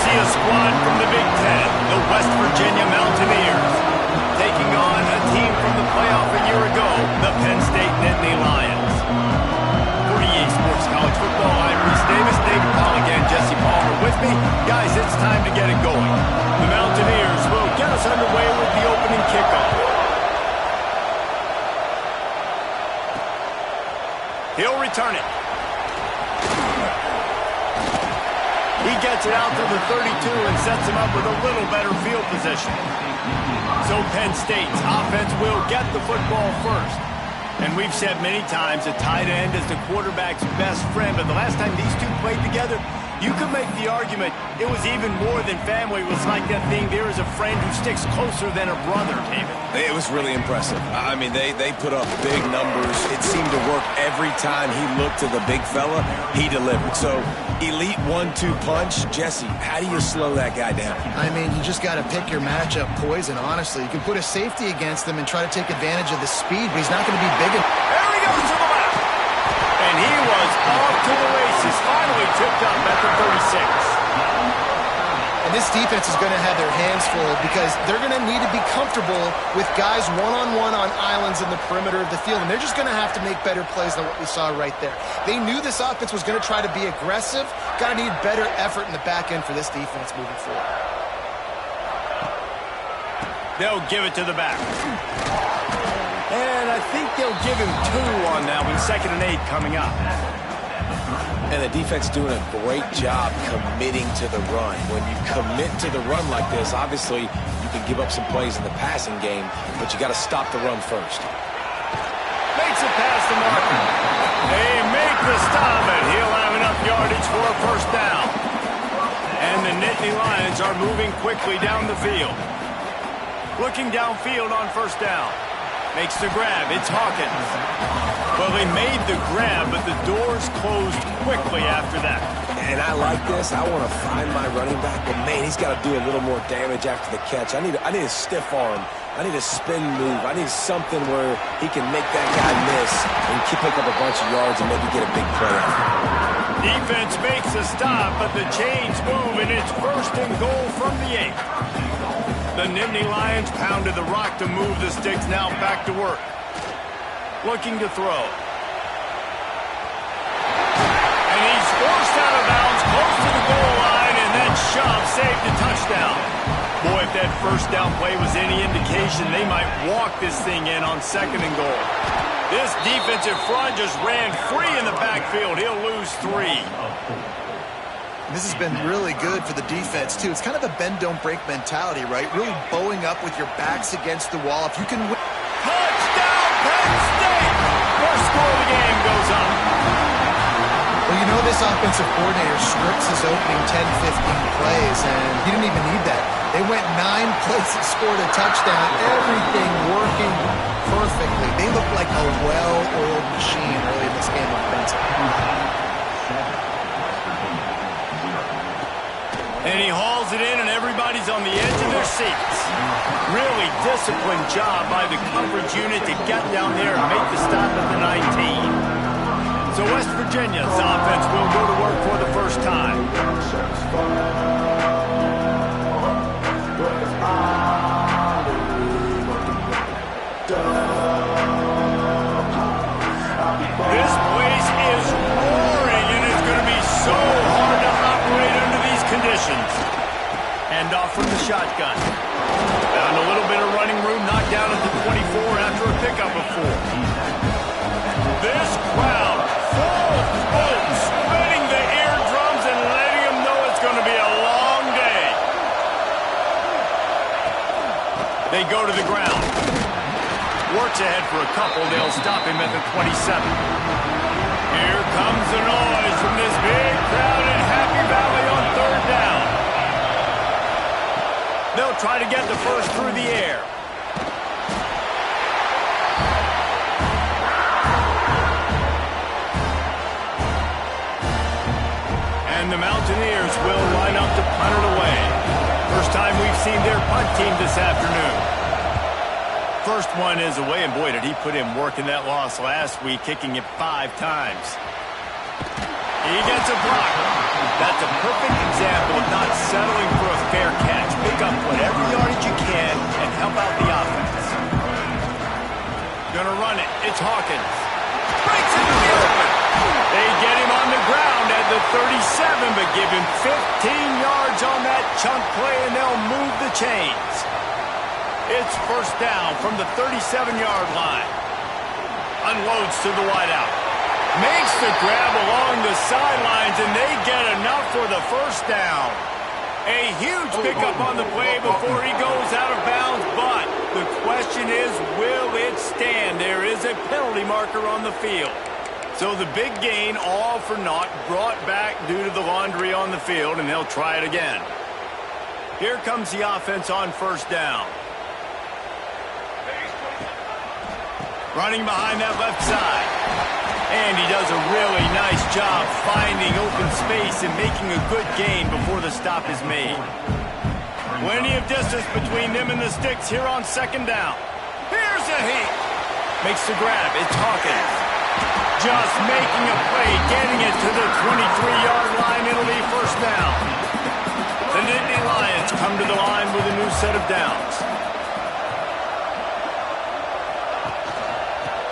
see a squad from the Big Ten, the West Virginia Mountaineers, taking on a team from the playoff a year ago, the Penn State Nittany Lions. For EA Sports College Football, I'm Reese Davis, David Paul again, Jesse Palmer with me. Guys, it's time to get it going. The Mountaineers will get us underway with the opening kickoff. He'll return it. He gets it out to the 32 and sets him up with a little better field position. So Penn State's offense will get the football first. And we've said many times a tight end is the quarterback's best friend, but the last time these two played together, you could make the argument it was even more than family. It was like that thing, there is a friend who sticks closer than a brother, David. It was really impressive. I mean, they put up big numbers. It seemed to work every time he looked to the big fella, he delivered. So, elite 1-2 punch. Jesse, how do you slow that guy down? I mean, you just got to pick your matchup poison, honestly. You can put a safety against him and try to take advantage of the speed, but he's not going to be big enough. There he goes to the left. And he was off to the races, finally tipped up at the 36. And this defense is going to have their hands full because they're going to need to be comfortable with guys one-on-one on islands in the perimeter of the field. And they're just going to have to make better plays than what we saw right there. They knew this offense was going to try to be aggressive. Got to need better effort in the back end for this defense moving forward. They'll give it to the back. And I think they'll give him 2 on that one. 2nd and 8 coming up. And the defense doing a great job committing to the run. When you commit to the run like this, obviously you can give up some plays in the passing game, but you got to stop the run first. Makes it past the marker. They make the stop, and he'll have enough yardage for a first down. And the Nittany Lions are moving quickly down the field. Looking downfield on first down. Makes the grab. It's Hawkins. Well, they made the grab, but the doors closed quickly after that. And I like this. I want to find my running back, but man, he's got to do a little more damage after the catch. I need a stiff arm. I need a spin move. I need something where he can make that guy miss and pick up a bunch of yards and maybe get a big play out. Defense makes a stop, but the chains move, and it's 1st and goal from the 8. The Nittany Lions pounded the rock to move the sticks, now back to work. Looking to throw. And he's forced out of bounds, close to the goal line, and that shove saved a touchdown. Boy, if that first down play was any indication, they might walk this thing in on 2nd and goal. This defensive front just ran free in the backfield. He'll lose 3. This has been really good for the defense, too. It's kind of a bend-don't-break mentality, right? Really bowing up with your backs against the wall. If you can win... Touchdown, Penn State! First score of the game goes up. Well, you know this offensive coordinator scripts his opening 10, 15 plays, and he didn't even need that. They went 9 plays and scored a touchdown. Everything working perfectly. They look like a well-oiled machine early in this game offensively. And he hauls it in, and everybody's on the edge of their seats. Really disciplined job by the coverage unit to get down there and make the stop at the 19. So West Virginia's offense will go to work for the first time. This place is roaring, and it's going to be so hard to operate under these conditions. Hand off from the shotgun. Found a little bit of running room, knocked down at the 24 after a pickup of 4. This crowd, full boat, spinning the eardrums and letting them know it's going to be a long day. They go to the ground. Works ahead for a couple. They'll stop him at the 27. Here comes the noise from this big crowd in Happy Valley on 3rd down. They'll try to get the first through the air. And the Mountaineers will line up to punt it away. First time we've seen their punt team this afternoon. First one is away, and boy, did he put in work in that loss last week, kicking it 5 times. He gets a block. That's a perfect example example of not settling for a fair catch. Pick up whatever yardage you can and help out the offense. Gonna run it. It's Hawkins. Breaks into the open. They get him on the ground at the 37, but give him 15 yards on that chunk play, and they'll move the chains. It's first down from the 37-yard line. Unloads to the wideout. Makes the grab along the sidelines, and they get enough for the first down. A huge pickup on the play before he goes out of bounds, but the question is, will it stand? There is a penalty marker on the field. So the big gain, all for naught, brought back due to the laundry on the field, and they'll try it again. Here comes the offense on first down. Running behind that left side. And he does a really nice job finding open space and making a good gain before the stop is made. Plenty of distance between them and the sticks here on second down. Here's a heat. Makes the grab. It's Hawkins. Just making a play, getting it to the 23-yard line. It'll be first down. The Nittany Lions come to the line with a new set of downs.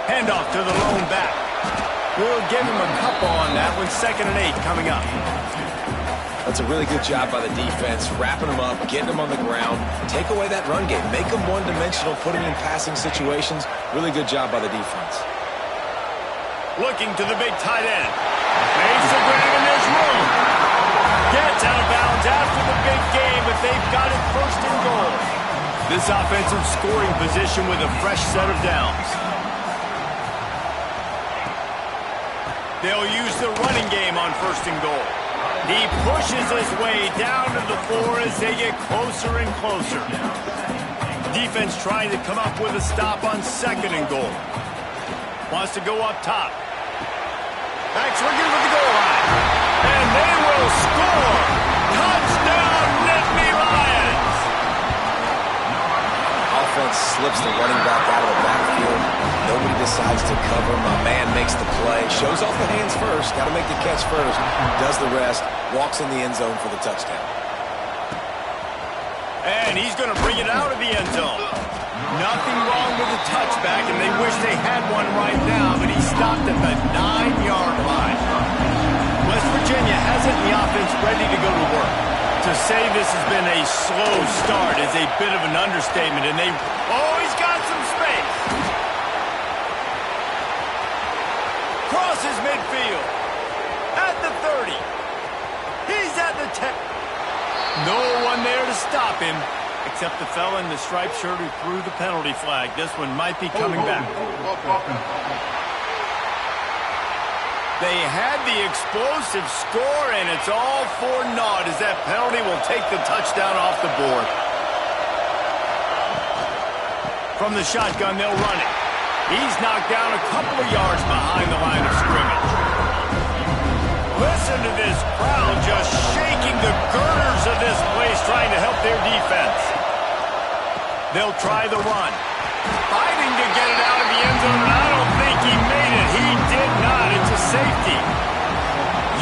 Handoff to the lone back. We'll give him a couple on that one. 2nd and 8 coming up. That's a really good job by the defense, wrapping them up, getting them on the ground. Take away that run game. Make them one-dimensional, put them in passing situations. Really good job by the defense. Looking to the big tight end. Makes the grab, and there's room. Gets out of bounds after the big game, but they've got it first and goal. This offensive scoring position with a fresh set of downs. They'll use the running game on first and goal. He pushes his way down to the 4 as they get closer and closer. Defense trying to come up with a stop on 2nd and goal. Wants to go up top. Backs looking for the goal line. And they will score. Touchdown, Nittany Lions. Offense slips the running back out of the backfield. Nobody decides to cover. My man makes the play. Shows off the hands first. Got to make the catch first. Does the rest. Walks in the end zone for the touchdown. And he's going to bring it out of the end zone. Nothing wrong with the touchback, and they wish they had one right now, but he stopped at the 9-yard line. West Virginia has it, the offense ready to go to work. To say this has been a slow start is a bit of an understatement, and he's got some space. Crosses midfield. At the 30. He's at the 10. No one there to stop him, except the fella in the striped shirt who threw the penalty flag. This one might be coming back. They had the explosive score, and it's all for naught as that penalty will take the touchdown off the board. From the shotgun, they'll run it. He's knocked down a couple of yards behind the line of scrimmage. Listen to this crowd just shaking the girders of this place, trying to help their defense. They'll try the run. Fighting to get it out of the end zone, and I don't think he made it. He did not. It's a safety.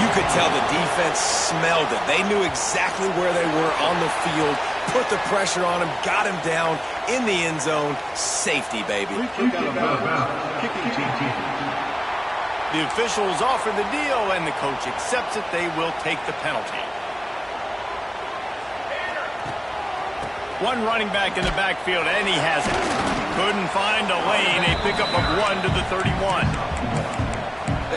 You could tell the defense smelled it. They knew exactly where they were on the field, put the pressure on him, got him down in the end zone. Safety, baby. The officials offer the deal, and the coach accepts it. They will take the penalty. One running back in the backfield, and he has it. Couldn't find a lane. A pickup of 1 to the 31.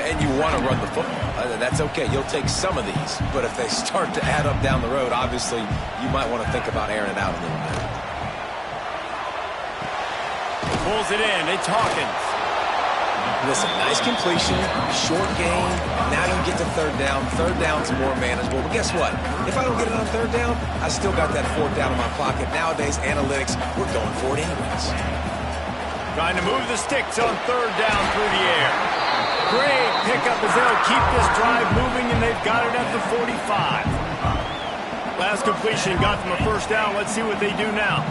And you want to run the football. That's okay. You'll take some of these. But if they start to add up down the road, obviously, you might want to think about airing it out a little bit. Pulls it in. It's Hawkins. Listen, nice completion, short gain. Now you get to third down. Third down's more manageable. But guess what? If I don't get it on third down, I still got that fourth down in my pocket. Nowadays, analytics, we're going for it anyways. Trying to move the sticks on third down through the air. Great pickup as they'll keep this drive moving, and they've got it at the 45. Last completion got them a first down. Let's see what they do now.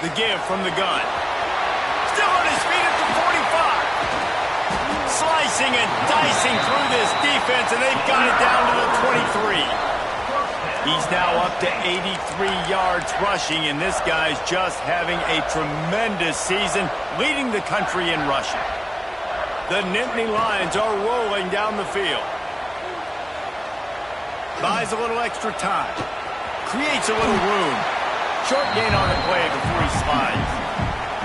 The give from the gun. Still on his feet at the 45. Slice slicing and dicing through this defense, and they've got it down to the 23. He's now up to 83 yards rushing, and this guy's just having a tremendous season, leading the country in rushing. The Nittany Lions are rolling down the field. Buys a little extra time. Creates a little room. Short gain on the play before he slides.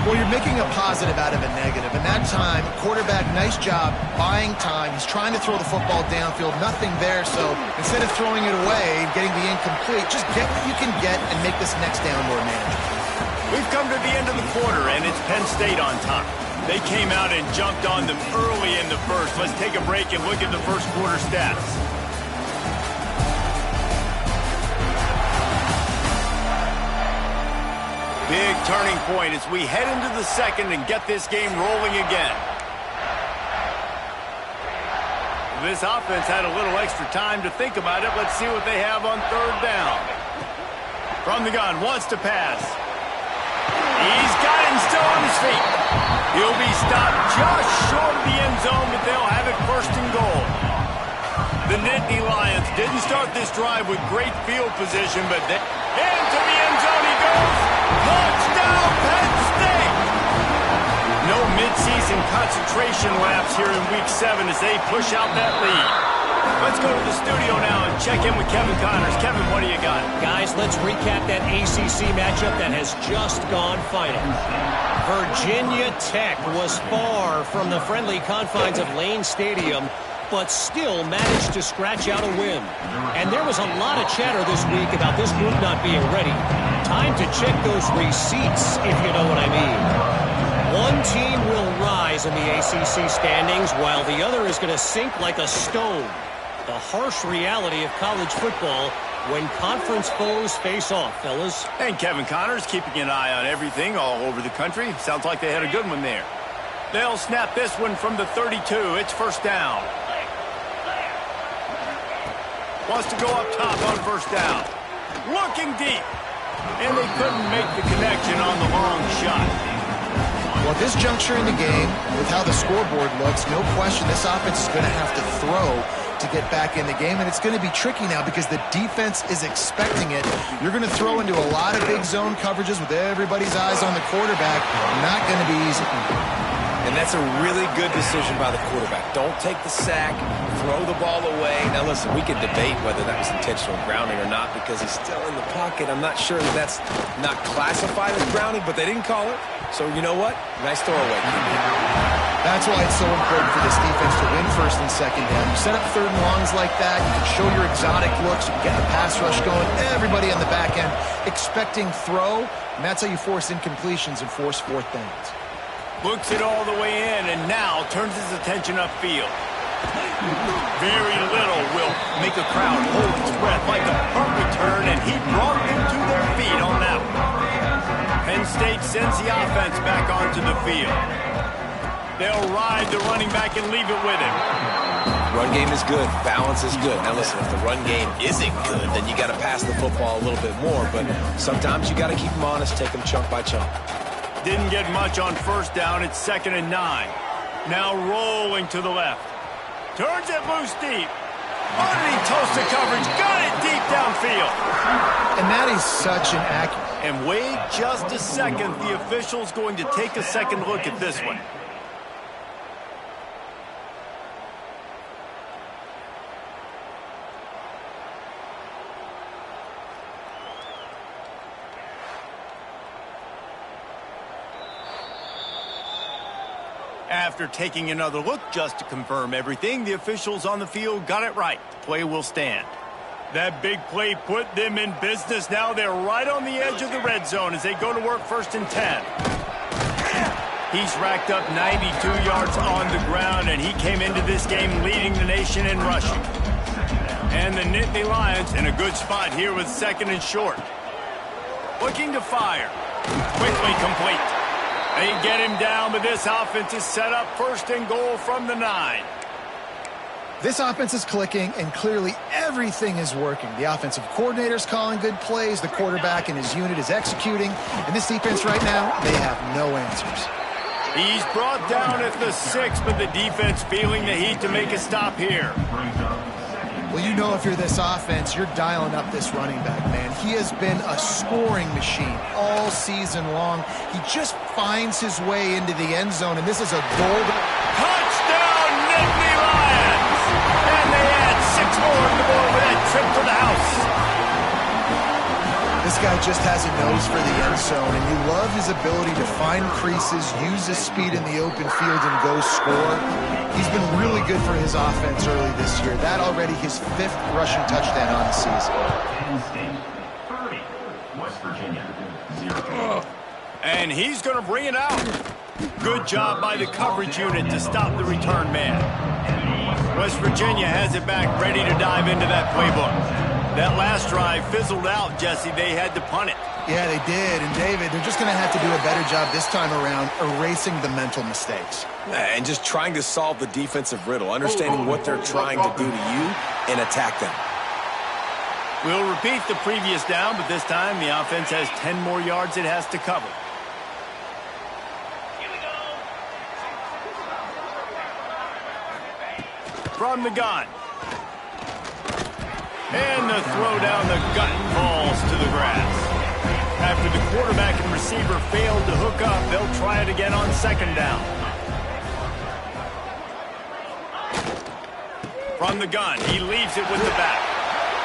Well, you're making a positive out of a negative. And that time, quarterback, nice job buying time. He's trying to throw the football downfield. Nothing there. So instead of throwing it away and getting the incomplete, just get what you can get and make this next down more manageable. We've come to the end of the quarter, and it's Penn State on top. They came out and jumped on them early in the first. Let's take a break and look at the first quarter stats. Big turning point as we head into the second and get this game rolling again. This offense had a little extra time to think about it. Let's see what they have on third down. From the gun, wants to pass. He's got him still on his feet. He'll be stopped just short of the end zone, but they'll have it first and goal. The Nittany Lions didn't start this drive with great field position, but into the end zone he goes. Touchdown, Penn State! No midseason concentration laps here in Week 7 as they push out that lead. Let's go to the studio now and check in with Kevin Connors. Kevin, what do you got? Guys, let's recap that ACC matchup that has just gone final. Virginia Tech was far from the friendly confines of Lane Stadium, but still managed to scratch out a win. And there was a lot of chatter this week about this group not being ready. Time to check those receipts, if you know what I mean. One team will rise in the ACC standings, while the other is going to sink like a stone. The harsh reality of college football when conference foes face off, fellas. And Kevin Connors keeping an eye on everything all over the country. Sounds like they had a good one there. They'll snap this one from the 32. It's first down. Wants to go up top on first down. Looking deep. And they couldn't make the connection on the long shot. Well, at this juncture in the game, with how the scoreboard looks, no question this offense is going to have to throw to get back in the game, and it's going to be tricky now because the defense is expecting it. You're going to throw into a lot of big zone coverages with everybody's eyes on the quarterback. Not going to be easy. And that's a really good decision by the quarterback. Don't take the sack, throw the ball away. Now, listen, we could debate whether that was intentional grounding or not because he's still in the pocket. I'm not sure that that's not classified as grounding, but they didn't call it. So, you know what? Nice throwaway. That's why it's so important for this defense to win first and second down. You set up third and longs like that, you can show your exotic looks, you can get the pass rush going, everybody on the back end expecting throw, and that's how you force incompletions and force fourth downs. Looks it all the way in, and now turns his attention upfield. Very little will make a crowd hold its breath like a punt return, and he brought them to their feet on that one. Penn State sends the offense back onto the field. They'll ride the running back and leave it with him. Run game is good. Balance is good. Now, listen, if the run game isn't good, then you got to pass the football a little bit more, but sometimes you got to keep them honest, take them chunk by chunk. Didn't get much on first down. It's 2nd and 9. Now rolling to the left. Turns it loose deep. Underneath toasted coverage. Got it deep downfield. And that is such an accurate. And wait just a second. The official's going to take a second look at this one. After taking another look just to confirm everything, the officials on the field got it right. The play will stand. That big play put them in business. Now they're right on the edge of the red zone as they go to work 1st and 10. He's racked up 92 yards on the ground, and he came into this game leading the nation in rushing. And the Nittany Lions in a good spot here with 2nd and short. Looking to fire. Quickly complete. They get him down, but this offense is set up 1st and goal from the 9. This offense is clicking, and clearly everything is working. The offensive coordinator's calling good plays, the quarterback and his unit is executing, and this defense right now, they have no answers. He's brought down at the 6, but the defense feeling the heat to make a stop here. Well, you know if you're this offense, you're dialing up this running back, man. He has been a scoring machine all season long. He just finds his way into the end zone, and this is a golden... Touchdown, Nittany Lions! And they add 6 more on the board with that trip to the house. This guy just has a nose for the end zone, and you love his ability to find creases, use his speed in the open field, and go score. He's been really good for his offense early this year. That already his 5th rushing touchdown on the season. Penn State 30, West Virginia 0. And he's going to bring it out. Good job by the coverage unit to stop the return man. West Virginia has it back, ready to dive into that playbook. That last drive fizzled out, Jesse. They had to punt it. Yeah, they did. And, David, they're just going to have to do a better job this time around erasing the mental mistakes. And just trying to solve the defensive riddle, understanding what they're trying to do to you and attack them. We'll repeat the previous down, but this time the offense has 10 more yards it has to cover. From the gun. And the throw down the gut falls to the grass. After the quarterback and receiver failed to hook up, they'll try it again on 2nd down. From the gun, he leaves it with the back.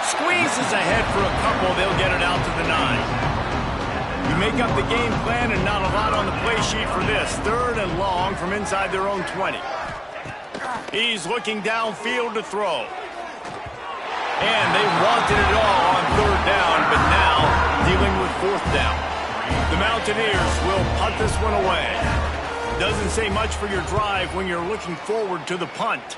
Squeezes ahead for a couple, they'll get it out to the 9. You make up the game plan and not a lot on the play sheet for this. 3rd and long from inside their own 20. He's looking downfield to throw. And they wanted it all on 3rd down, but now dealing with 4th down. The Mountaineers will punt this one away. Doesn't say much for your drive when you're looking forward to the punt.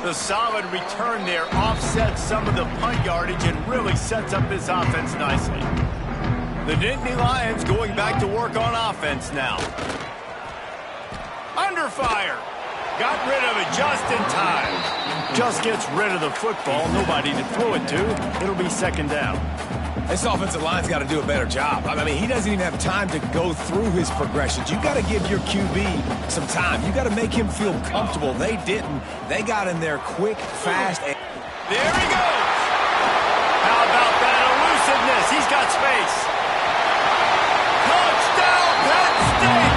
The solid return there offsets some of the punt yardage and really sets up this offense nicely. The Nittany Lions going back to work on offense now. Under fire. Got rid of it just in time. Just gets rid of the football. Nobody to throw it to. It'll be 2nd down. This offensive line's got to do a better job. I mean, he doesn't even have time to go through his progressions. You got to give your QB some time. You got to make him feel comfortable. They didn't. They got in there quick, fast. And there he goes. How about that elusiveness? He's got space. Touchdown, Penn State.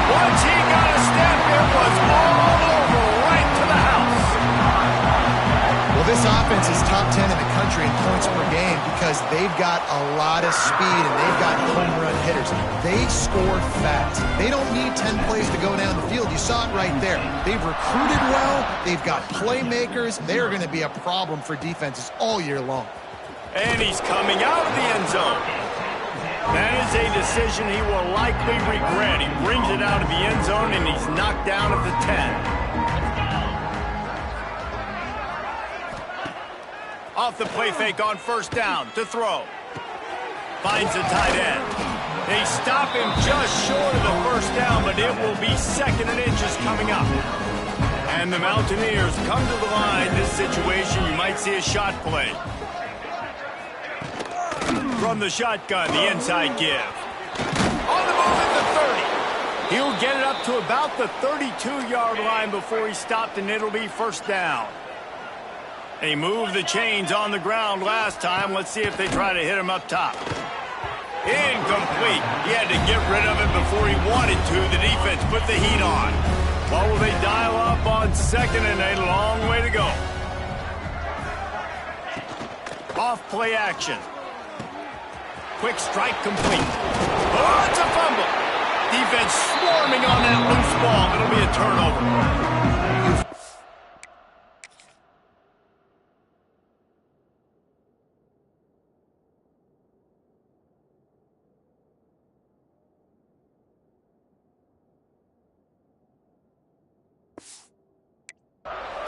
Once he got a step, it was all over right to the house. Well, this offense is top 10 in the country in points per game because they've got a lot of speed and they've got home run hitters. They score fast. They don't need 10 plays to go down the field. You saw it right there. They've recruited well. They've got playmakers. They're going to be a problem for defenses all year long. And he's coming out of the end zone. That is a decision he will likely regret. He brings it out of the end zone, and he's knocked down at the 10. Off the play fake on 1st down to throw. Finds the tight end. They stop him just short of the 1st down, but it will be 2nd and inches coming up. And the Mountaineers come to the line. This situation, you might see a shot play. From the shotgun, the inside give. On the move at the 30. He'll get it up to about the 32-yard line before he stopped, and it'll be 1st down. They moved the chains on the ground last time. Let's see if they try to hit him up top. Incomplete. He had to get rid of it before he wanted to. The defense put the heat on. What will they dial up on 2nd and a long way to go? Off play action. Quick strike complete. Oh, it's a fumble. Defense swarming on that loose ball. It'll be a turnover.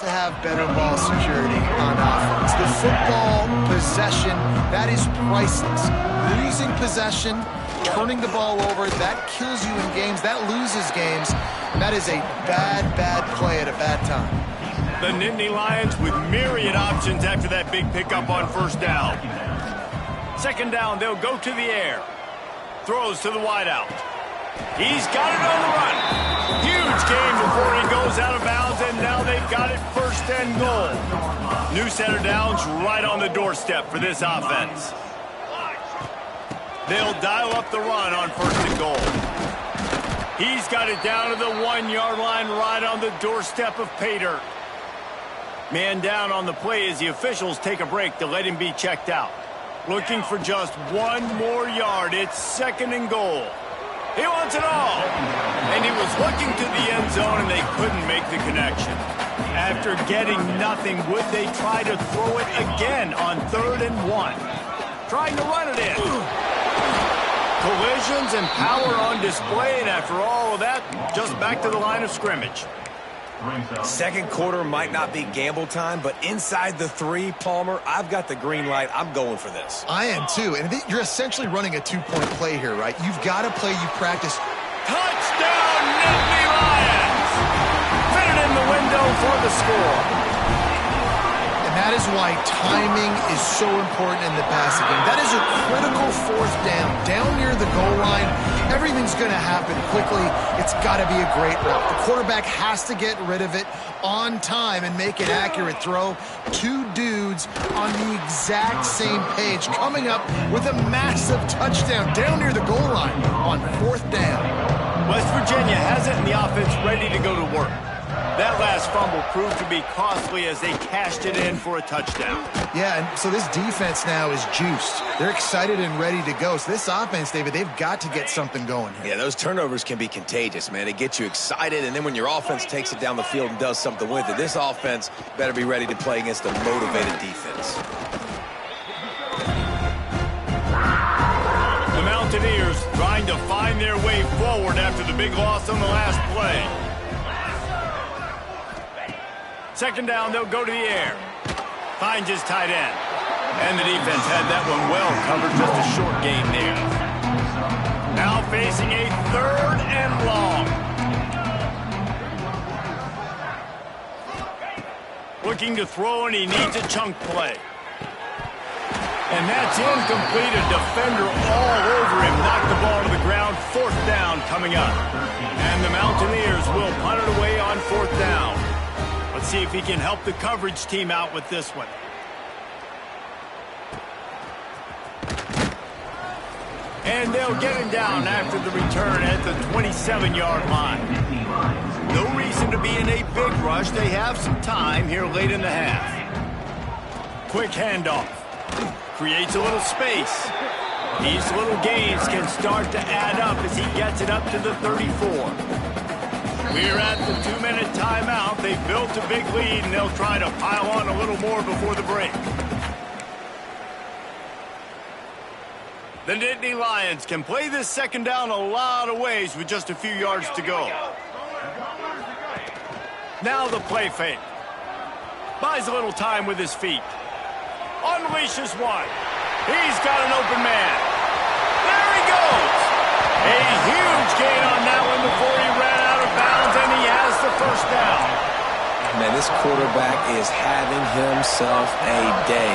To have better ball security on offense. The football possession, that is priceless. Losing possession, turning the ball over, that kills you in games, that loses games. That is a bad, bad play at a bad time. The Nittany Lions with myriad options after that big pickup on 1st down. 2nd down, they'll go to the air. Throws to the wideout. He's got it on the run. Huge gain before he goes out of bounds, and now they've got it 1st and goal. New center downs right on the doorstep for this offense. They'll dial up the run on 1st and goal. He's got it down to the 1-yard line right on the doorstep of pay dirt. Man down on the play as the officials take a break to let him be checked out. Looking for just 1 more yard. It's 2nd and goal. He wants it all. And he was looking to the end zone, and they couldn't make the connection. After getting nothing, would they try to throw it again on 3rd and 1? Trying to run it in. Collisions and power on display, and after all of that, just back to the line of scrimmage. Second quarter might not be gamble time, but inside the 3, Palmer, I've got the green light. I'm going for this. I am too, and you're essentially running a 2-point play here, right? You've got to play, you practice. Touchdown, Nittany Lions! Fitted in the window for the score. And that is why timing is so important in the passing game. That is a critical 4th down. Down near the goal line, everything's going to happen quickly. It's got to be a great route. The quarterback has to get rid of it on time and make an accurate throw. 2 dudes on the exact same page, coming up with a massive touchdown down near the goal line on 4th down. West Virginia has it in the offense ready to go to work. That last fumble proved to be costly as they cashed it in for a touchdown. Yeah, and so this defense now is juiced. They're excited and ready to go. So this offense, David, they've got to get something going here. Yeah, those turnovers can be contagious, man. It gets you excited, and then when your offense takes it down the field and does something with it, this offense better be ready to play against a motivated defense. The Mountaineers trying to find their way forward after the big loss on the last play. 2nd down, they'll go to the air. Finds his tight end. And the defense had that one well covered, just a short gain there. Now facing a 3rd and long. Looking to throw, and he needs a chunk play. And that's incomplete. A defender all over him. Knocked the ball to the ground. 4th down coming up. And the Mountaineers will punt it away on 4th down. Let's see if he can help the coverage team out with this one. And they'll get him down after the return at the 27-yard line. No reason to be in a big rush. They have some time here late in the half. Quick handoff. Creates a little space. These little gains can start to add up as he gets it up to the 34. We're at the 2-minute timeout. They've built a big lead, and they'll try to pile on a little more before the break. The Nittany Lions can play this 2nd down a lot of ways with just a few yards to go. Now the play fake. Buys a little time with his feet. Unleashes one. He's got an open man. There he goes. A huge gain on that one before he ran out of bounds, and he has the 1st down. Man, this quarterback is having himself a day.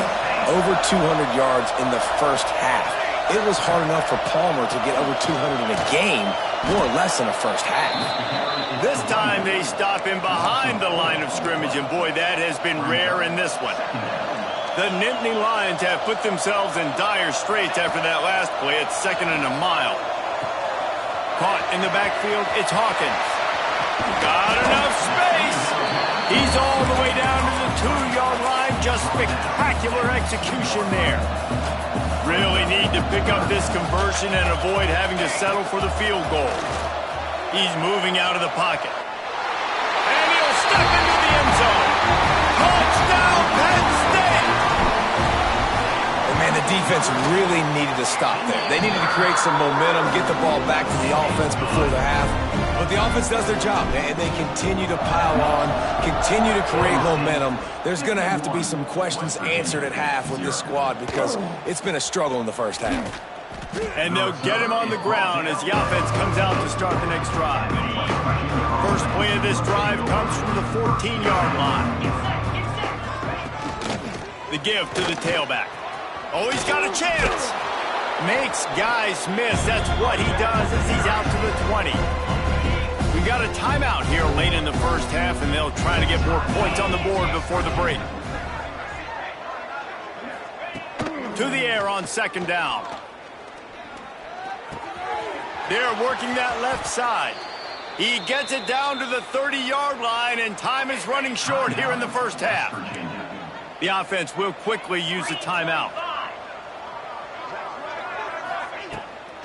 Over 200 yards in the 1st half. It was hard enough for Palmer to get over 200 in a game, more or less in the 1st half. This time they stop him behind the line of scrimmage, and boy, that has been rare in this one. The Nittany Lions have put themselves in dire straits after that last play at 2nd and a mile. Caught in the backfield, it's Hawkins. Got enough space. He's all the way down to the 2-yard line. Just spectacular execution there. Really need to pick up this conversion and avoid having to settle for the field goal. He's moving out of the pocket. And he'll step into the end zone. Touchdown, Penn State! And man, the defense really needed to stop there. They needed to create some momentum, get the ball back to the offense before the half. But the offense does their job, and they continue to pile on, continue to create momentum. There's going to have to be some questions answered at half with this squad because it's been a struggle in the 1st half. And they'll get him on the ground as the offense comes out to start the next drive. First play of this drive comes from the 14-yard line. The give to the tailback. Oh, he's got a chance. Makes guys miss. That's what he does as he's out to the 20. We got a timeout here late in the first half, and they'll try to get more points on the board before the break. To the air on second down. They're working that left side. He gets it down to the 30-yard line, and time is running short here in the first half. The offense will quickly use the timeout.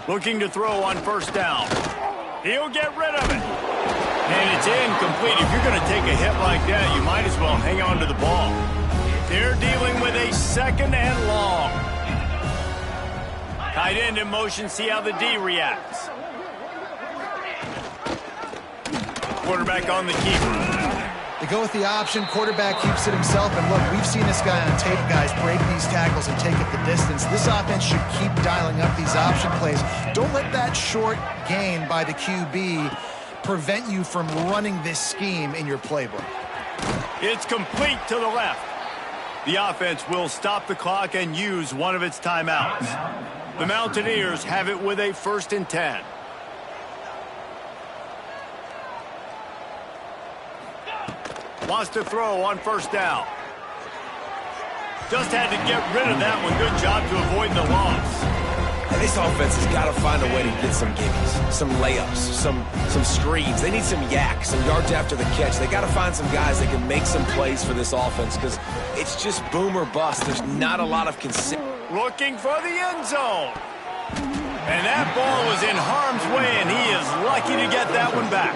Looking to throw on first down. He'll get rid of it. And it's incomplete. If you're going to take a hit like that, you might as well hang on to the ball. They're dealing with a second and long. Tight end in motion, see how the D reacts. Quarterback on the keeper. They go with the option. Quarterback keeps it himself. And look, we've seen this guy on tape, guys, break these tackles and take it the distance. This offense should keep dialing up these option plays. Don't let that short gain by the QB prevent you from running this scheme in your playbook. It's complete to the left. The offense will stop the clock and use one of its timeouts. The Mountaineers have it with a 1st and 10. Wants to throw on first down. Just had to get rid of that one. Good job to avoid the loss. And this offense has got to find a way to get some gimmies, some layups, some screens. They need some yak, some yards after the catch. They got to find some guys that can make some plays for this offense because it's just boom or bust. There's not a lot of consistency. Looking for the end zone. And that ball was in harm's way, and he is lucky to get that one back.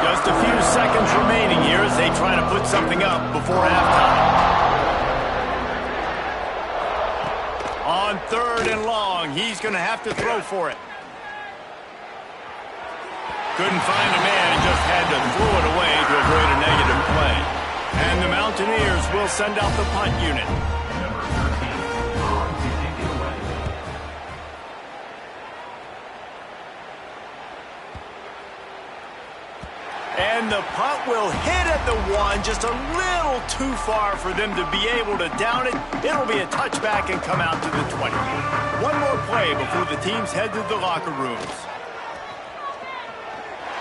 Just a few seconds remaining here as they try to put something up before halftime. On 3rd and long, he's going to have to throw for it. Couldn't find a man and just had to throw it away to avoid a negative play. And the Mountaineers will send out the punt unit. And the punt will hit at the 1, just a little too far for them to be able to down it. It'll be a touchback and come out to the 20. One more play before the teams head to the locker rooms.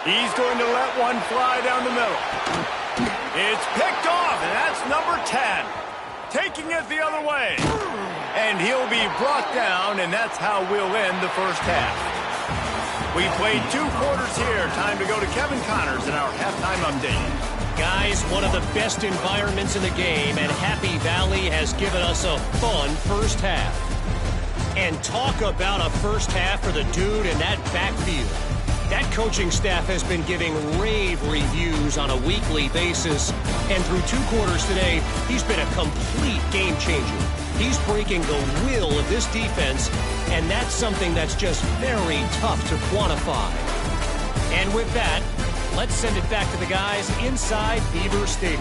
He's going to let one fly down the middle. It's picked off, and that's number 10. Taking it the other way. And he'll be brought down, and that's how we'll end the first half. We played 2 quarters here. Time to go to Kevin Connors in our halftime update. Guys, one of the best environments in the game, and Happy Valley has given us a fun first half. And talk about a first half for the dude in that backfield. That coaching staff has been giving rave reviews on a weekly basis. And through 2 quarters today, he's been a complete game changer. He's breaking the will of this defense, and that's something that's just very tough to quantify. And with that, let's send it back to the guys inside Beaver Stadium.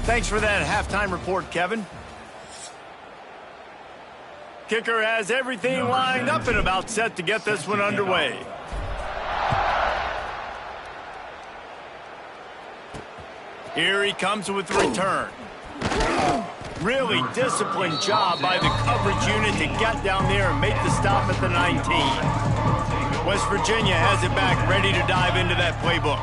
Thanks for that halftime report, Kevin. Kicker has everything lined up and about set to get this one underway. Here he comes with the return. Really disciplined job by the coverage unit to get down there and make the stop at the 19. West Virginia has it back, ready to dive into that playbook.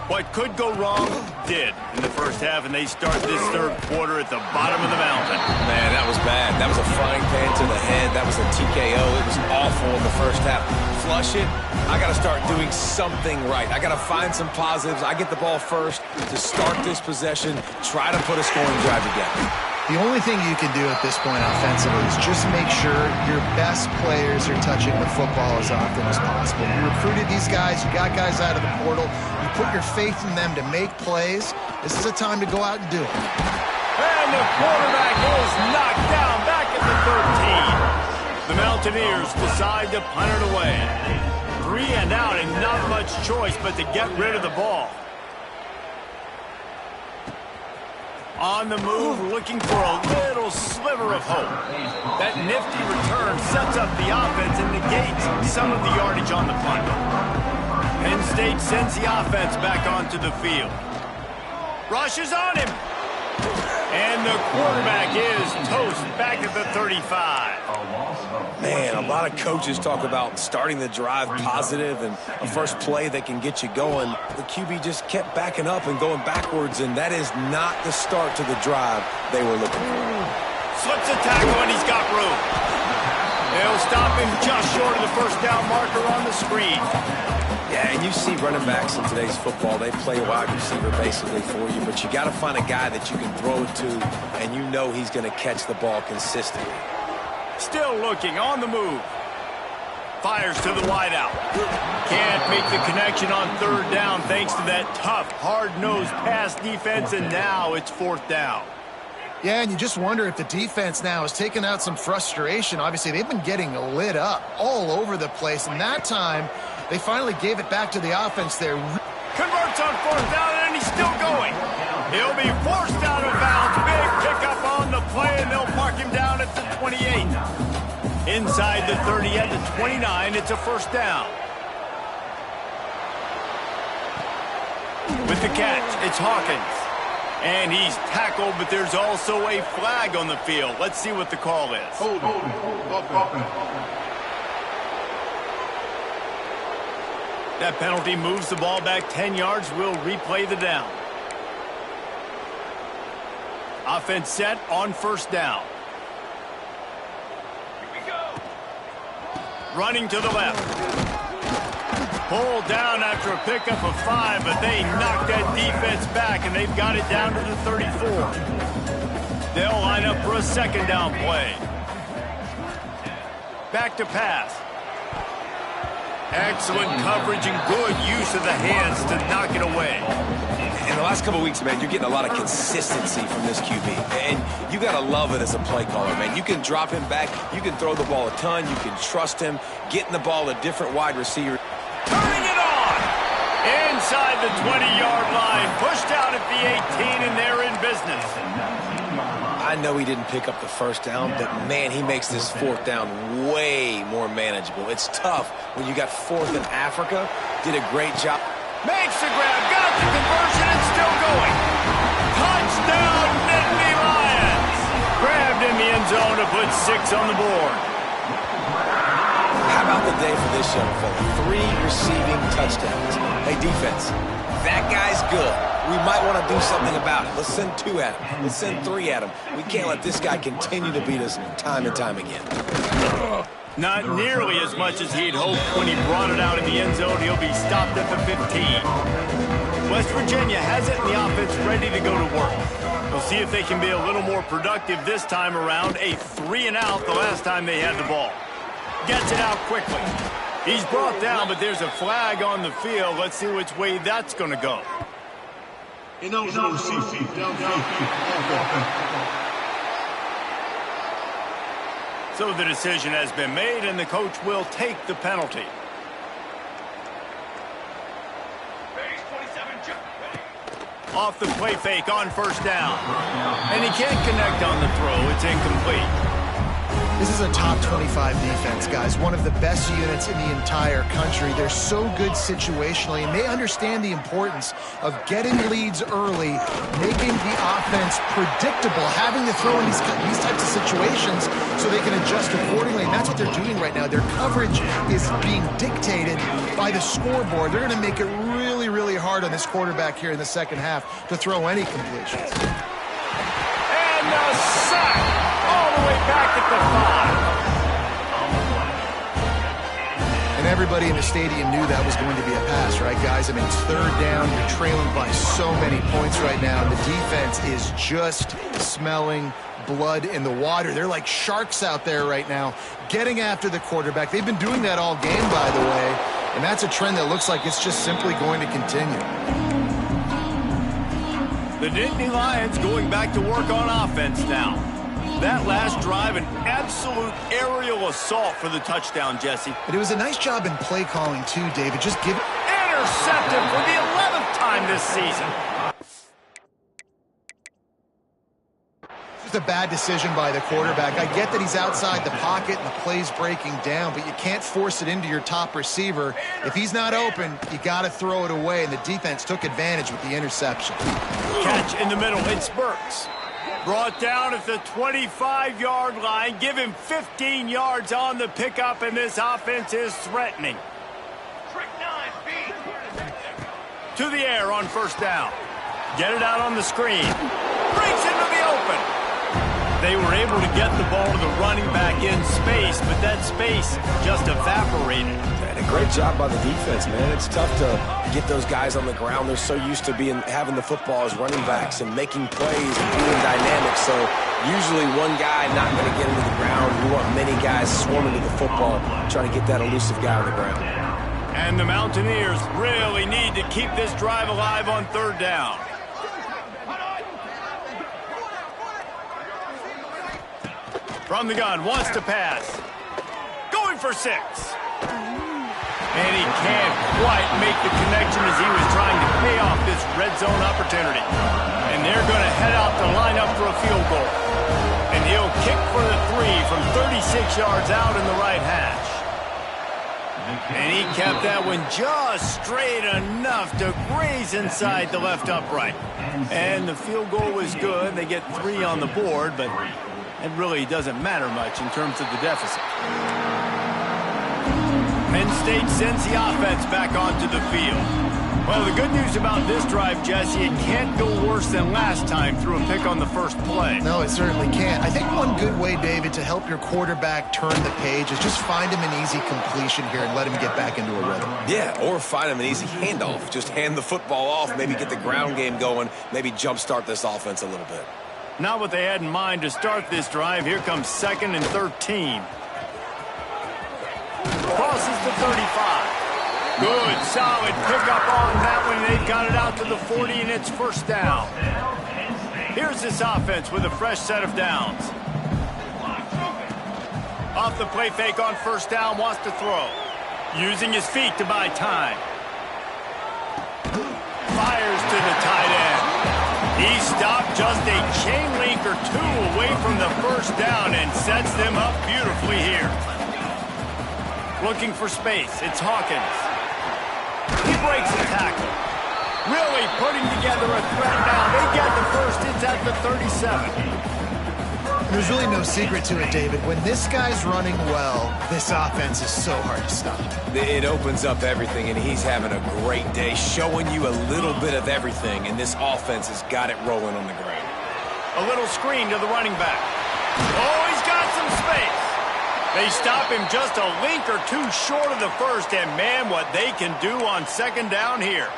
What could go wrong did in the first half, and they start this 3rd quarter at the bottom of the mountain. Man, that was bad. That was a frying pan to the head. That was a TKO. It was awful in the first half. Flush it. I got to start doing something right. I got to find some positives. I get the ball first to start this possession, try to put a scoring drive together. The only thing you can do at this point offensively is just make sure your best players are touching the football as often as possible. You recruited these guys. You got guys out of the portal. You put your faith in them to make plays. This is a time to go out and do it. And the quarterback is knocked down back at the 13. The Mountaineers decide to punt it away. 3 and out and not much choice but to get rid of the ball. On the move, looking for a little sliver of hope. That nifty return sets up the offense and negates some of the yardage on the punt. Penn State sends the offense back onto the field. Rushes on him. And the quarterback is toast back at the 35. Man, a lot of coaches talk about starting the drive positive and a first play that can get you going. The QB just kept backing up and going backwards, and that is not the start to the drive they were looking for. Slips a tackle, and he's got room. They'll stop him just short of the first down marker on the screen. Yeah, and you see running backs in today's football, they play wide receiver basically for you, but you got to find a guy that you can throw it to, and you know he's going to catch the ball consistently. Still looking, on the move. Fires to the wideout. Can't make the connection on third down thanks to that tough, hard-nosed pass defense, and now it's fourth down. Yeah, and you just wonder if the defense now has taken out some frustration. Obviously, they've been getting lit up all over the place, and that time they finally gave it back to the offense there. Converts on fourth down, and he's still going. He'll be forced out of bounds. Big pickup on the play, and they'll mark him down at the 28. Inside the 30 at the 29, it's a first down. With the catch, it's Hawkins. And he's tackled, but there's also a flag on the field. Let's see what the call is. That penalty moves the ball back 10 yards. We'll replay the down. Offense set on first down. Here we go. Running to the left. Pulled down after a pickup of 5, but they knocked that defense back, and they've got it down to the 34. They'll line up for a second down play. Back to pass. Excellent coverage and good use of the hands to knock it away. In the last couple of weeks, man, you're getting a lot of consistency from this QB. And you got to love it as a play caller, man. You can drop him back. You can throw the ball a ton. You can trust him. Getting the ball to different wide receivers. Turning it on. Inside the 20-yard line. Pushed out at the 18, and they're in business. I know he didn't pick up the first down, but, man, he makes this fourth down way more manageable. It's tough when you got fourth in Africa. Did a great job. Makes the grab. Got the conversion and still going. Touchdown, Nittany Lions. Grabbed in the end zone to put 6 on the board. How about the day for this young fella? 3 receiving touchdowns. Hey, defense, that guy's good. We might want to do something about it. Let's send 2 at him. Let's send 3 at him. We can't let this guy continue to beat us time and time again. Not nearly as much as he'd hoped when he brought it out in the end zone. He'll be stopped at the 15. West Virginia has it, and the offense ready to go to work. We'll see if they can be a little more productive this time around. A 3-and-out the last time they had the ball. Gets it out quickly. He's brought down, but there's a flag on the field. Let's see which way that's going to go. So the decision has been made, and the coach will take the penalty. Off the play fake on first down. And he can't connect on the throw. It's incomplete. This is a top 25 defense, guys. One of the best units in the entire country. They're so good situationally, and they understand the importance of getting leads early, making the offense predictable, having to throw in these types of situations so they can adjust accordingly. And that's what they're doing right now. Their coverage is being dictated by the scoreboard. They're going to make it really, really hard on this quarterback here in the second half to throw any completions. And a sack! All the way back at the 5. And everybody in the stadium knew that was going to be a pass, right, guys? I mean, it's third down. You're trailing by so many points right now. And the defense is just smelling blood in the water. They're like sharks out there right now, getting after the quarterback. They've been doing that all game, by the way. And that's a trend that looks like it's just simply going to continue. The Nittany Lions going back to work on offense now. That last drive, an absolute aerial assault for the touchdown, Jesse. But it was a nice job in play calling, too, David. Just give it. Intercepted for the 11th time this season. a bad decision by the quarterback. I get that he's outside the pocket and the play's breaking down, but you can't force it into your top receiver. If he's not open, you got to throw it away, and the defense took advantage with the interception. Catch in the middle. It's Burks. Brought down at the 25-yard line. Give him 15 yards on the pickup, and this offense is threatening. To the air on first down. Get it out on the screen. Breaks into the open. They were able to get the ball to the running back in space, but that space just evaporated. And a great job by the defense, man. It's tough to get those guys on the ground. They're so used to having the football as running backs and making plays and being dynamic. So usually one guy not going to get into the ground. You want many guys swarming to the football, trying to get that elusive guy on the ground. And the Mountaineers really need to keep this drive alive on third down. From the gun, wants to pass. Going for 6. And he can't quite make the connection as he was trying to pay off this red zone opportunity. And they're going to head out to line up for a field goal. And he'll kick for the 3 from 36 yards out in the right hash. And he kept that one just straight enough to graze inside the left upright. And the field goal was good. They get 3 on the board, but it really doesn't matter much in terms of the deficit. Penn State sends the offense back onto the field. Well, the good news about this drive, Jesse, it can't go worse than last time through a pick on the first play. No, it certainly can't. I think one good way, David, to help your quarterback turn the page is just find him an easy completion here and let him get back into a rhythm. Yeah, or find him an easy handoff. Just hand the football off, maybe get the ground game going, maybe jumpstart this offense a little bit. Not what they had in mind to start this drive. Here comes 2nd and 13. Crosses the 35. Good, solid pickup on that one. They've got it out to the 40, and it's first down. Here's this offense with a fresh set of downs. Off the play fake on first down, wants to throw. Using his feet to buy time. Fires to the tight end. He stopped just a chain link or 2 away from the first down and sets them up beautifully here. Looking for space, it's Hawkins. He breaks the tackle. Really putting together a threat now. They get the first. It's at the 37. There's really no secret to it, David. When this guy's running well, this offense is so hard to stop. It opens up everything, and he's having a great day, showing you a little bit of everything, and this offense has got it rolling on the ground. A little screen to the running back. Oh, he's got some space. They stop him just a link or 2 short of the first, and man, what they can do on second down here.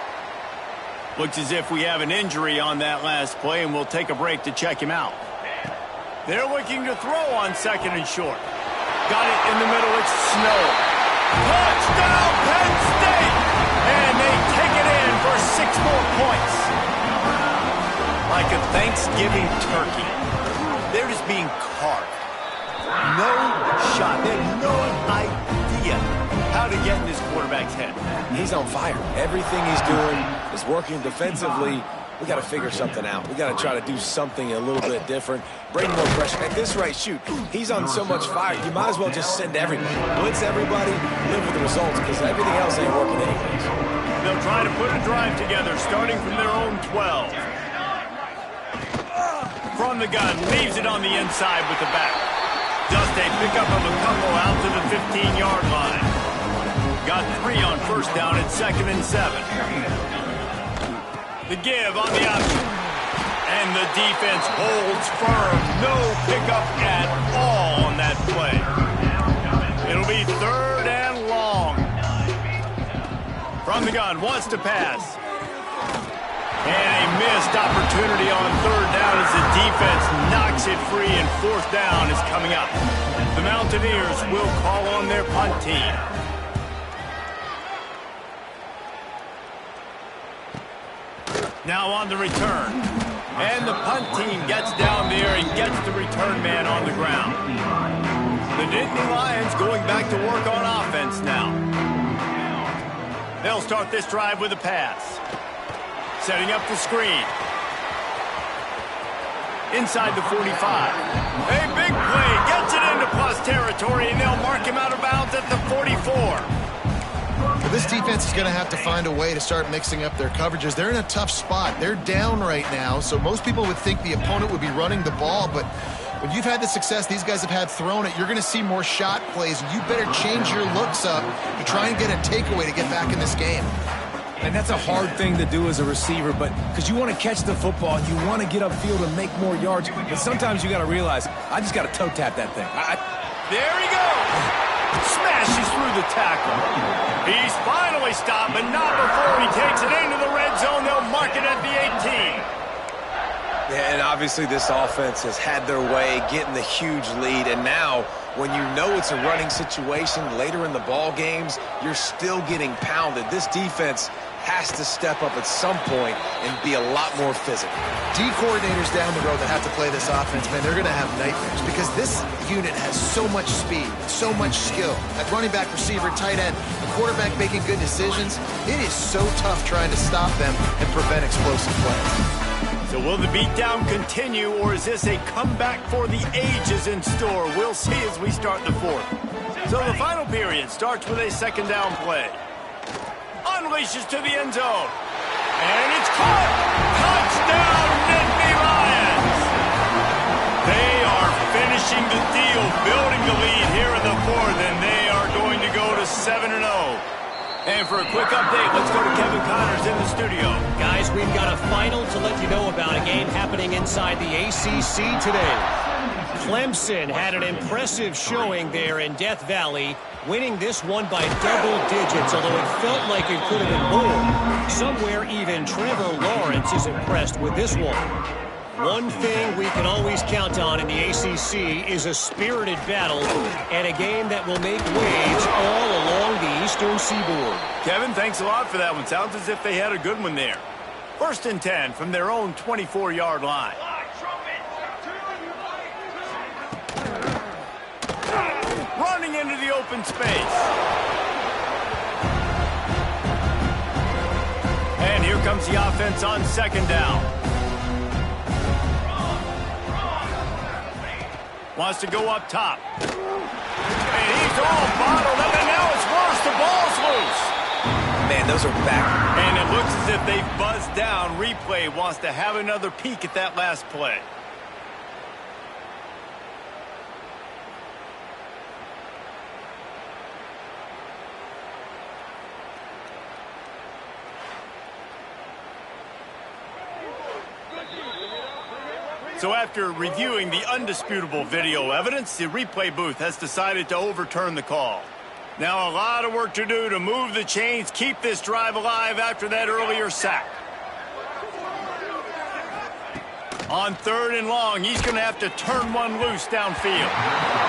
Looks as if we have an injury on that last play, and we'll take a break to check him out. They're looking to throw on 2nd and short. Got it in the middle, it's Snow. Touchdown, Penn State! And they take it in for 6 more points. Like a Thanksgiving turkey. They're just being carved. No shot. They have no idea how to get in this quarterback's head. He's on fire. Everything he's doing is working defensively. We got to figure something out. We got to try to do something a little bit different. Bring more pressure. At this rate, shoot, he's on so much fire. You might as well just send everybody. Blitz everybody, live with the results, because everything else ain't working anyways. They'll try to put a drive together, starting from their own 12. From the gun, leaves it on the inside with the back. Just a pickup of a couple out to the 15-yard line. Got 3 on first down at 2nd and 7. The give on the option. And the defense holds firm. No pickup at all on that play. It'll be 3rd and long. From the gun, wants to pass. And a missed opportunity on 3rd down as the defense knocks it free, and 4th down is coming up. The Mountaineers will call on their punt team. Now on the return. And the punt team gets down there and gets the return man on the ground. The Nittany Lions going back to work on offense now. They'll start this drive with a pass. Setting up the screen. inside the 45. A big play, gets it into plus territory, and they'll mark him out of bounds at the 44. Well, this defense is going to have to find a way to start mixing up their coverages. They're in a tough spot. They're down right now, so most people would think the opponent would be running the ball, but when you've had the success these guys have had throwing it, you're going to see more shot plays. You better change your looks up to try and get a takeaway to get back in this game. And that's a hard thing to do as a receiver, but because you want to catch the football and you want to get upfield and make more yards, but sometimes you got to realize, I just got to toe tap that thing. There he goes. Smashes through the tackle. He's finally stopped, but not before he takes it into the red zone. They'll mark it at the 18. Yeah, and obviously this offense has had their way, getting the huge lead, and now when you know it's a running situation later in the ball games, you're still getting pounded. This defense has to step up at some point and be a lot more physical. D coordinators down the road that have to play this offense, man, they're going to have nightmares because this unit has so much speed, so much skill. At running back, receiver, tight end, the quarterback making good decisions, it is so tough trying to stop them and prevent explosive plays. So will the beatdown continue, or is this a comeback for the ages in store? We'll see as we start the fourth. So the final period starts with a second down play. Unleashes to the end zone. And it's caught! Touchdown, Nittany Lions! They are finishing the deal, building the lead here in the fourth, and they are going to go to 7-0. And for a quick update, let's go to Kevin Connors in the studio. Guys, we've got a final to let you know about, a game happening inside the ACC today. Clemson had an impressive showing there in Death Valley, winning this one by double digits, although it felt like it could have been more. Somewhere even Trevor Lawrence is impressed with this one. One thing we can always count on in the ACC is a spirited battle and a game that will make waves all along the Eastern Seaboard. Kevin, thanks a lot for that one. Sounds as if they had a good one there. 1st and 10 from their own 24-yard line. Running into the open space. And here comes the offense on 2nd down. Wants to go up top. And he's all bottled up, and now it's worse. The ball's loose. Man, those are back. And it looks as if they've buzzed down. Replay wants to have another peek at that last play. So after reviewing the undisputable video evidence, the replay booth has decided to overturn the call. Now a lot of work to do to move the chains, keep this drive alive after that earlier sack. On 3rd and long, he's going to have to turn one loose downfield.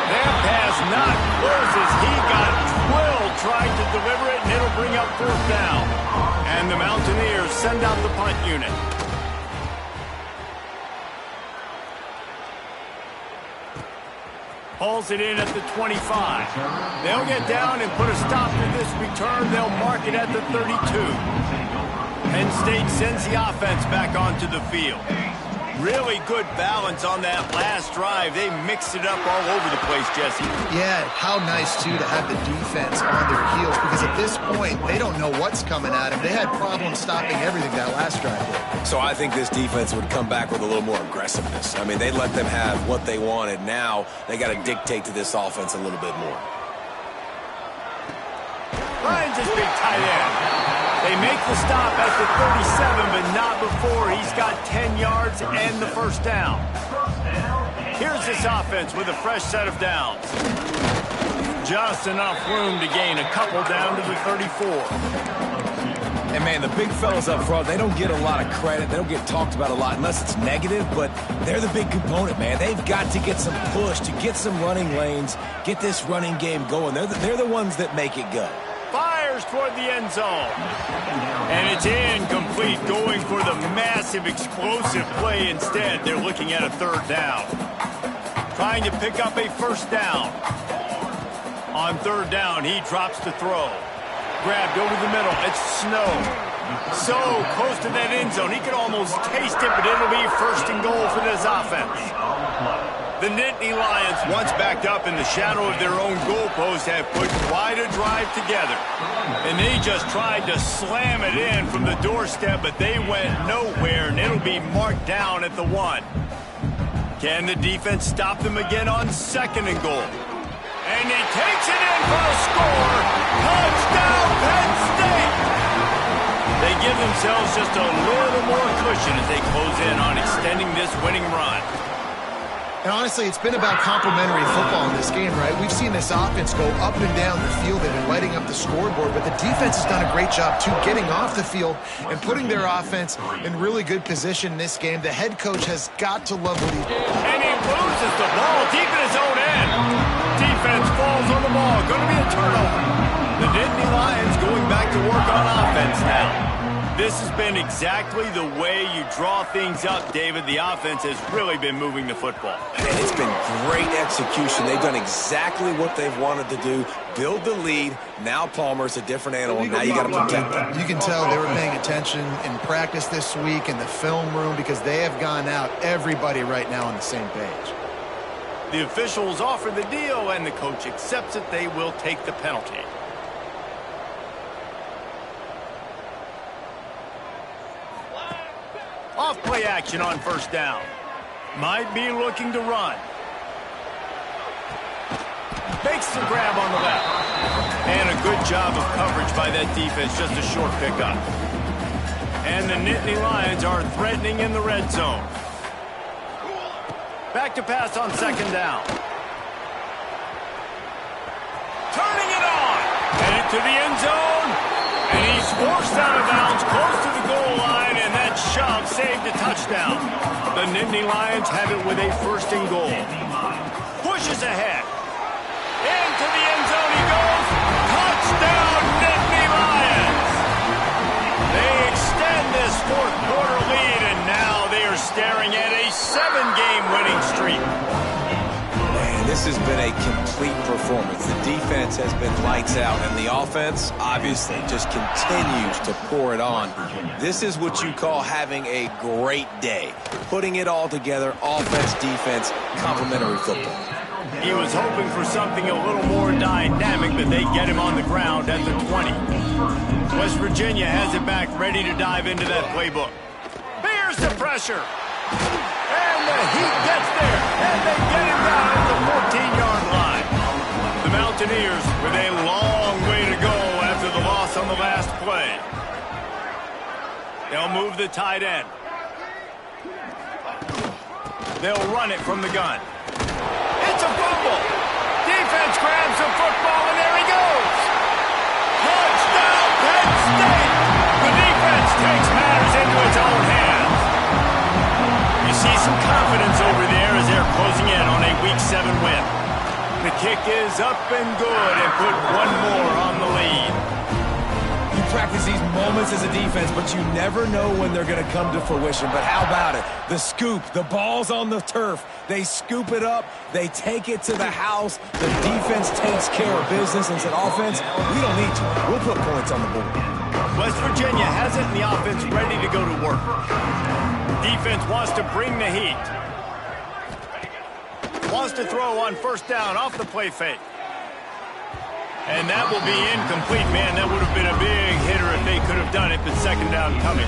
That pass not close as he got drilled, tried to deliver it, and it'll bring up 4th down. And the Mountaineers send out the punt unit. Hauls it in at the 25. They'll get down and put a stop to this return. They'll mark it at the 32. Penn State sends the offense back onto the field. Really good balance on that last drive. They mixed it up all over the place, Jesse. Yeah, how nice, too, to have the defense on their heels, because at this point, they don't know what's coming at them. They had problems stopping everything that last drive did. So I think this defense would come back with a little more aggressiveness. I mean, they let them have what they wanted. Now they got to dictate to this offense a little bit more. Ryan's his big tight end. They make the stop at the 37, but not before he's got 10 yards and the 1st down. Here's this offense with a fresh set of downs. Just enough room to gain a couple down to the 34. And, man, the big fellas up front, they don't get a lot of credit. They don't get talked about a lot unless it's negative, but they're the big component, man. They've got to get some push, to get some running lanes, get this running game going. They're the ones that make it go. Fires toward the end zone. And it's incomplete, going for the massive explosive play instead. They're looking at a 3rd down. Trying to pick up a 1st down. On 3rd down, he drops to throw. Grabbed over the middle. It's Snow. So close to that end zone. He could almost taste it, but it'll be first and goal for this offense. The Nittany Lions, once backed up in the shadow of their own goalpost, have put quite a drive together. And they just tried to slam it in from the doorstep, but they went nowhere, and it'll be marked down at the 1. Can the defense stop them again on second and goal? And he takes it in for a score. Touchdown, Penn State! They give themselves just a little more cushion as they close in on extending this winning run. And honestly, it's been about complementary football in this game, right? We've seen this offense go up and down the field. They've been lighting up the scoreboard, but the defense has done a great job, too, getting off the field and putting their offense in really good position in this game. The head coach has got to love what he did. And he loses the ball deep in his own end. Defense falls on the ball. Going to be a turnover. The Nittany Lions going back to work on offense now. This has been exactly the way you draw things up, David. The offense has really been moving the football. And it's been great execution. They've done exactly what they've wanted to do. Build the lead. Now Palmer's a different animal. Now you got to protect them. You can tell they were paying attention in practice this week in the film room because they have gone out, everybody right now on the same page. The officials offer the deal, and the coach accepts it. They will take the penalty. Off-play action on first down. Might be looking to run. Makes the grab on the left. And a good job of coverage by that defense, just a short pickup. And the Nittany Lions are threatening in the red zone. Back to pass on second down. Turning it on. Headed to the end zone. And he's forced out of bounds close to the goal line, and that shove saved a touchdown. The Nittany Lions have it with a first and goal. Pushes ahead. Into the end zone he goes. Touchdown, Nittany Lions! They extend this fourth quarter lead, and now they are staring at a 7-game winning streak. This has been a complete performance. The defense has been lights out, and the offense obviously just continues to pour it on. This is what you call having a great day. Putting it all together, offense, defense, complementary football. He was hoping for something a little more dynamic, but they get him on the ground at the 20. West Virginia has it back, ready to dive into that playbook. Bears the pressure. And the Heat gets there, and they get him down at the 14-yard line. The Mountaineers with a long way to go after the loss on the last play. They'll move the tight end. They'll run it from the gun. It's a fumble. Defense grabs the football, and there he goes. Touchdown, Penn State. The defense takes matters into its own hands. You see some confidence over there as they're closing in on a Week 7 win. The kick is up and good and put one more on the lead. You practice these moments as a defense, but you never know when they're going to come to fruition. But how about it? The scoop, the ball's on the turf. They scoop it up. They take it to the house. The defense takes care of business and said, offense, we don't need you. We'll put points on the board. West Virginia has it, and the offense ready to go to work. Defense wants to bring the heat. Wants to throw on first down off the play fake. And that will be incomplete. Man, that would have been a big hitter if they could have done it, but second down coming.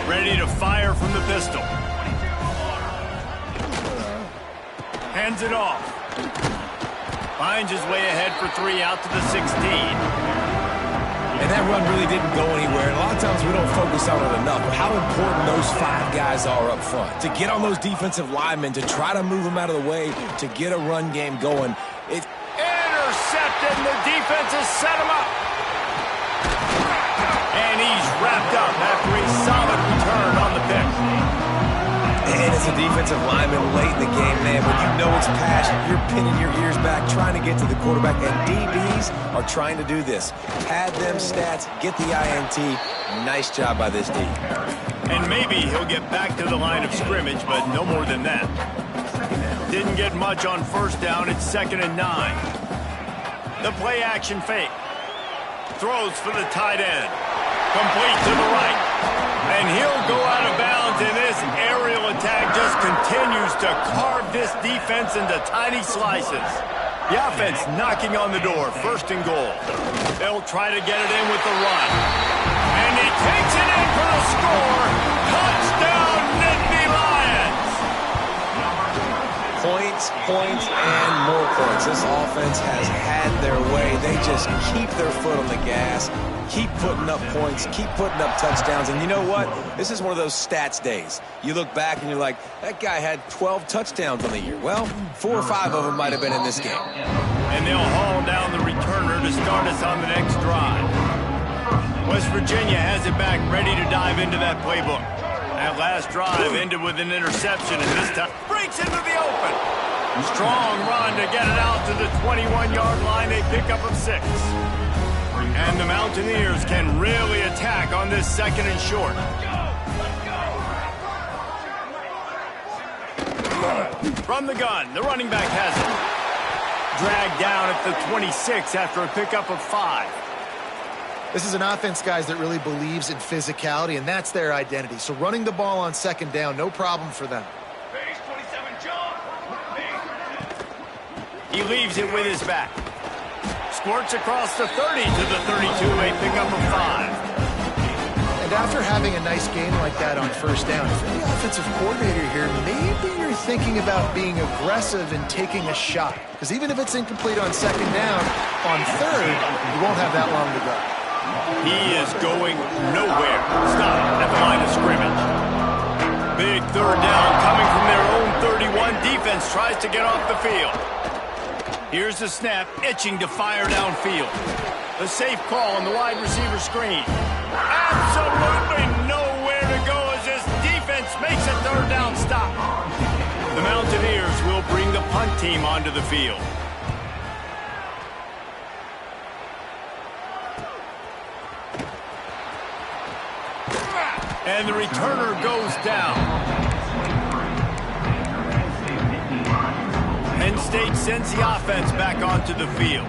Ready to fire from the pistol. Hands it off. Finds his way ahead for 3 out to the 16. And that run really didn't go anywhere. And a lot of times we don't focus on it enough, but how important those 5 guys are up front. To get on those defensive linemen, to try to move them out of the way, to get a run game going. Intercepted, and the defense has set him up. And he's wrapped up after a solid return on the pick. And as a defensive lineman late in the game, man, when you know it's passion, you're pinning your ears back, trying to get to the quarterback, and DBs are trying to do this. Pad them stats, get the INT. Nice job by this D. And maybe he'll get back to the line of scrimmage, but no more than that. Didn't get much on first down. It's 2nd and 9. The play action fake. Throws for the tight end. Complete to the right. And he'll go out of bounds, and this aerial attack just continues to carve this defense into tiny slices. The offense knocking on the door, 1st and goal. They'll try to get it in with the run. And he takes it in for the score. Touchdown, Nittany Lions! Points, and more points. This offense has had their way. They just keep their foot on the gas, keep putting up points, keep putting up touchdowns. And you know what? This is one of those stats days. You look back and you're like, that guy had 12 touchdowns on the year. Well, 4 or 5 of them might have been in this game. And they'll haul down the returner to start us on the next drive. West Virginia has it back, ready to dive into that playbook. That last drive ended with an interception, and this time breaks into the open. Strong run to get it out to the 21-yard line. They pick up of 6. And the Mountaineers can really attack on this 2nd and short. From the gun, the running back has it. Dragged down at the 26 after a pickup of 5. This is an offense, guys, that really believes in physicality, and that's their identity. So running the ball on 2nd down, no problem for them. He leaves it with his back. Squirts across the 30 to the 32, a pickup of 5. And after having a nice game like that on 1st down, if you're the offensive coordinator here, maybe you're thinking about being aggressive and taking a shot. Because even if it's incomplete on 2nd down, on 3rd, you won't have that long to go. He is going nowhere. Stop at the line of scrimmage. Big 3rd down coming from their own 31. Defense tries to get off the field. Here's the snap, itching to fire downfield. The safe call on the wide receiver screen. Absolutely nowhere to go as this defense makes a 3rd down stop. The Mountaineers will bring the punt team onto the field. And the returner goes down. Penn State sends the offense back onto the field.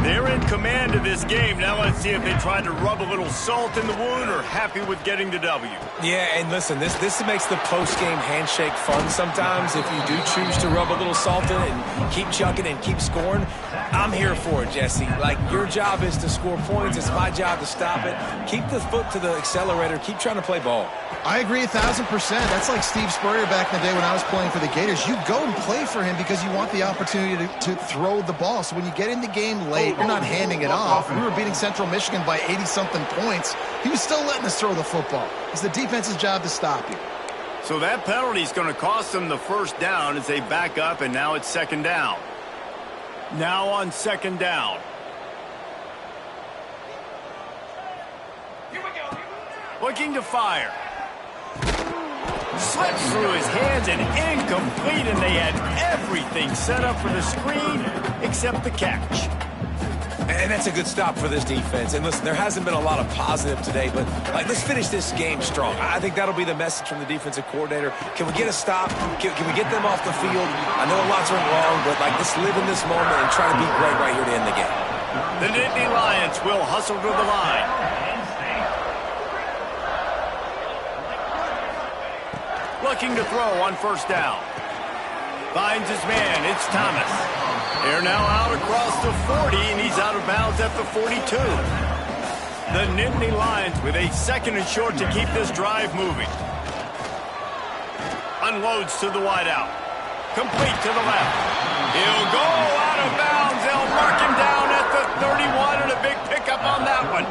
They're in command of this game. Now let's see if they try to rub a little salt in the wound or happy with getting the W. Yeah, and listen, this makes the post-game handshake fun sometimes. If you do choose to rub a little salt in it and keep chucking and keep scoring, I'm here for it, Jesse. Like, your job is to score points. It's my job to stop it. Keep the foot to the accelerator. Keep trying to play ball. I agree 1,000%. That's like Steve Spurrier back in the day when I was playing for the Gators. You go and play for him because you want the opportunity to throw the ball. So when you get in the game late, you're not handing it off. We were beating Central Michigan by 80-something points. He was still letting us throw the football. It's the defense's job to stop you. So that penalty is going to cost them the 1st down as they back up, and now it's 2nd down. Now on 2nd down. Looking to fire. Slips through his hands and incomplete, and they had everything set up for the screen except the catch. And that's a good stop for this defense. And listen, there hasn't been a lot of positive today, but let's finish this game strong. I think that'll be the message from the defensive coordinator. Can we get a stop? Can we get them off the field? I know lots went wrong, but let's live in this moment and try to be great right here to end the game. The Nittany Lions will hustle to the line. Looking to throw on 1st down. Finds his man. It's Thomas. They're now out across the 40, and he's out of bounds at the 42. The Nittany Lions with a 2nd and short to keep this drive moving. Unloads to the wideout. Complete to the left. He'll go out of bounds. They'll mark him down at the 31, and a big pickup on that one.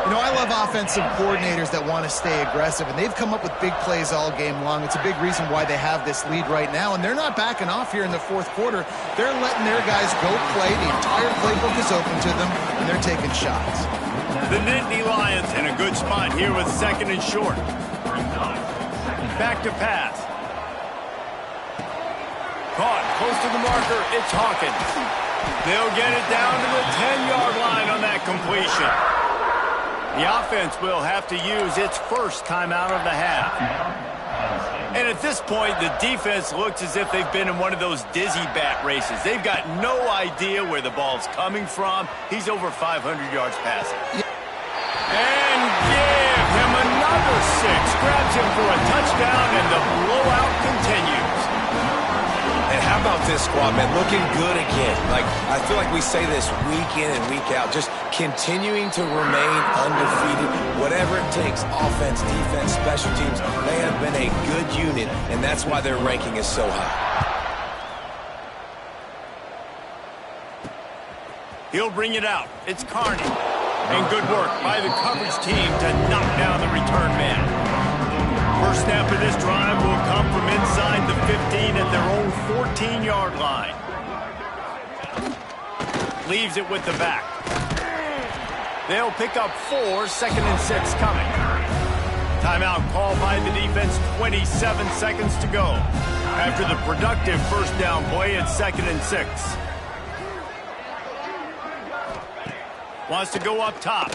You know, I love offensive coordinators that want to stay aggressive, and they've come up with big plays all game long. It's a big reason why they have this lead right now, and they're not backing off here in the 4th quarter. They're letting their guys go play. The entire playbook is open to them, and they're taking shots. The Nittany Lions in a good spot here with 2nd and short. Back to pass. Caught close to the marker. It's Hawkins. They'll get it down to the 10-yard line on that completion. The offense will have to use its 1st timeout of the half. And at this point, the defense looks as if they've been in one of those dizzy bat races. They've got no idea where the ball's coming from. He's over 500 yards passing. And give him another 6. Grabs him for a touchdown, and the blowout continues. And how about this squad, man? Looking good again. Like, I feel like we say this week in and week out, just continuing to remain undefeated, whatever it takes, offense, defense, special teams. They have been a good unit, and that's why their ranking is so high. He'll bring it out. It's Carney. And good work by the coverage team to knock down the return man. First snap of this drive will come from inside the 15 at their own 14-yard line. Leaves it with the back. They'll pick up 4, 2nd and 6 coming. Timeout called by the defense, 27 seconds to go. After the productive first down play at 2nd and 6. Wants to go up top.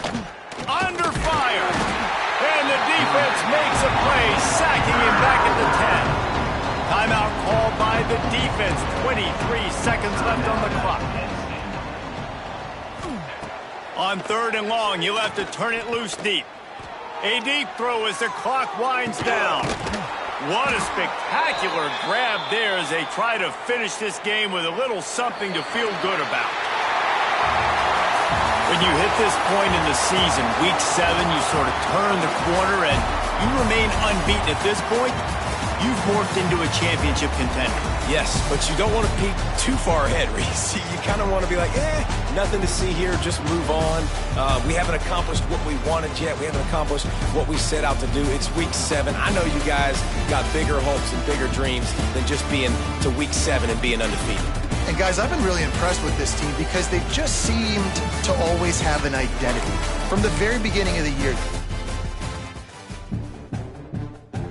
Under fire. And the defense makes a play, sacking him back at the 10. Timeout called by the defense. 23 seconds left on the clock. On 3rd and long, you'll have to turn it loose deep. A deep throw as the clock winds down. What a spectacular grab there as they try to finish this game with a little something to feel good about. When you hit this point in the season, week 7, you sort of turn the corner and you remain unbeaten at this point. You've morphed into a championship contender. Yes, but you don't want to peek too far ahead, Reese. You kind of want to be like, nothing to see here, just move on. We haven't accomplished what we wanted yet. We haven't accomplished what we set out to do. It's week 7. I know you guys got bigger hopes and bigger dreams than just being to week 7 and being undefeated. And guys, I've been really impressed with this team because they've just seemed to always have an identity. From the very beginning of the year,